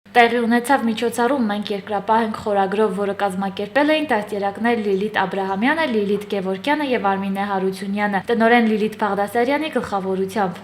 Տեղի ունեցավ միջոցառում «Մենք երկրապահ ենք» խորագրով, որը կազմակերպել էին դաստիարակներ Լիլիթ Աբրահամյանը, Լիլիթ Գևորգյանը եւ Արմինե Հարությունյանը, տնօրեն Լիլիթ Բաղդասարյանի գլխավորությամբ։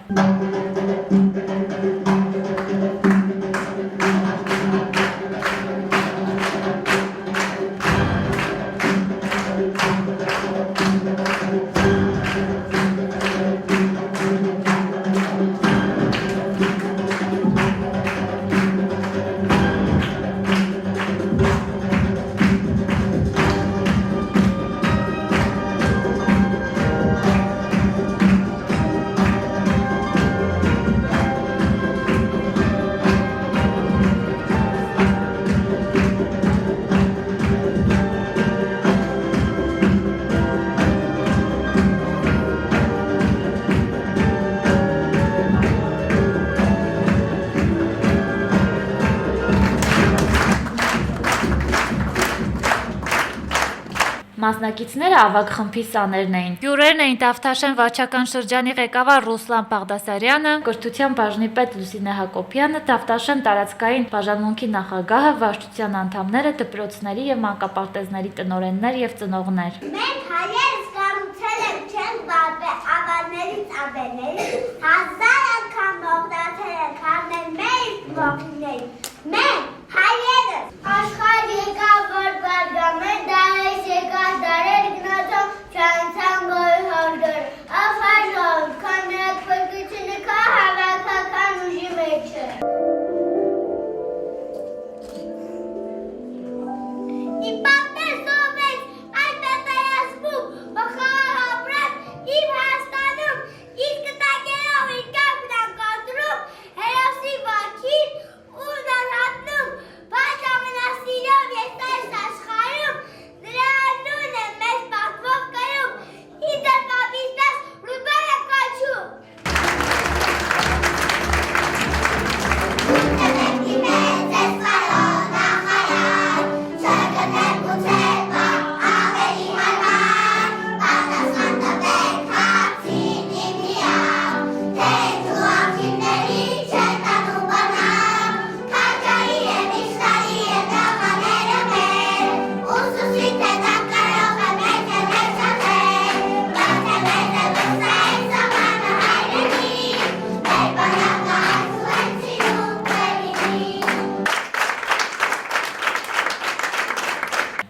Մասնակիցները ավագ խմբի սաներն էին։ Հյուրերն էին Տավթաշեն վարչական շրջանի ղեկավար Ռուսլան Բաղդասարյանը, կրթության բաժնի պետ Լուսինե Հակոբյանը, Տավթաշեն տարածքային բաժանմունքի նախագահը, վարչության անդամները, դպրոցների եւ մանկապարտեզների տնօրեններ եւ ծնողներ։ Մենք հայերս կառուցել ենք չենք վարվել ավարներից ավերներից, 1000 անգամ մողդացել ենք հանել մեր ողջիներին։ Մենք հայերս աշխարհ եկավ որ բարգամեր դարեր եկավ դարեր գնացող չանցան գոյհորդոր ախաժով քան նրանք փրկությունը կա հավաքական ուժի մեջ է։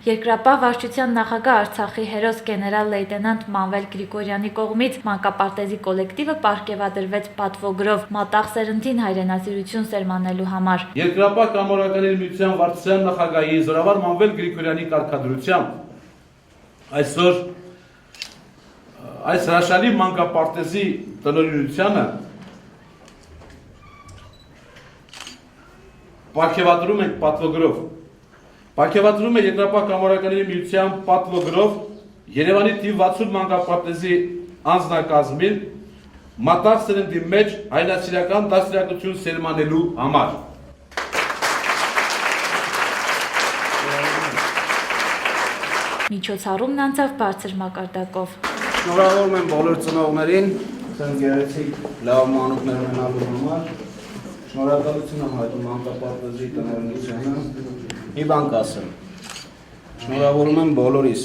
Երկրապահ վարչության նախագահ Արցախի հերոս գեներալ լեյտենանտ Մանվել Գրիգորյանի կողմից մանկապարտեզի կոլեկտիվը պարգևատրվեց պատվոգրով մատաղ սերնդին հայրենասիրություն սերմանելու համար։ Երկրապահ կամավորականի միության վարչության նախագահի զորավար Մանվել Գրիգորյանի կարգադրությամբ այսօր այս հրաշալի մանկապարտեզի տնօրինությանը պարգևատրում ենք պատվոգրով։ Պարգևատրում է Երկրապահ կամավորականի միության պատվոգրով Երևանի թիվ 60 մանկապարտեզի անձնակազմին մատաղ սերնդի մեջ հայրենասիրական դաստիարակություն սերմանելու համար։ Միջոցառումն անցավ բարձր մակարդակով։ Շնորհավորում եմ բոլոր ծնողներին, գեղեցիկ լավ մանուկներ ունենալու համար։ Շնորհակալություն եմ հայտնում մանկապարտեզի տնօրինությանը։ Մի բան կասեմ, շնորհավորում եմ բոլորիս,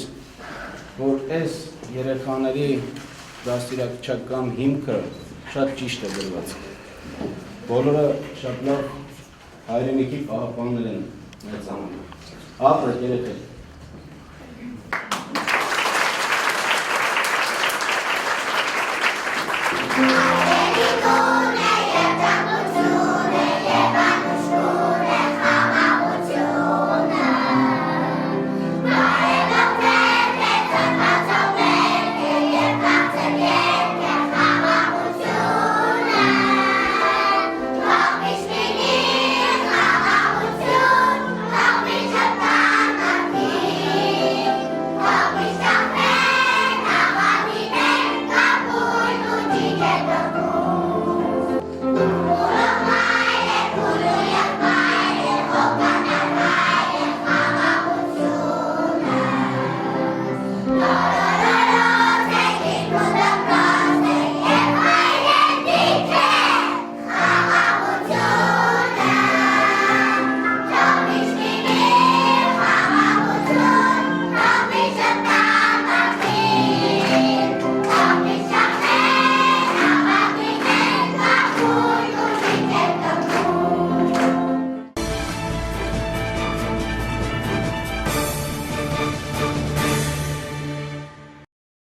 որ այս երեխաների դաստիարակչական հիմքը շատ ճիշտ է դրված։ Բոլորը շատ լավ հայրենիքի պահապաններ են մեծանում։ Ապրեք երեխեք։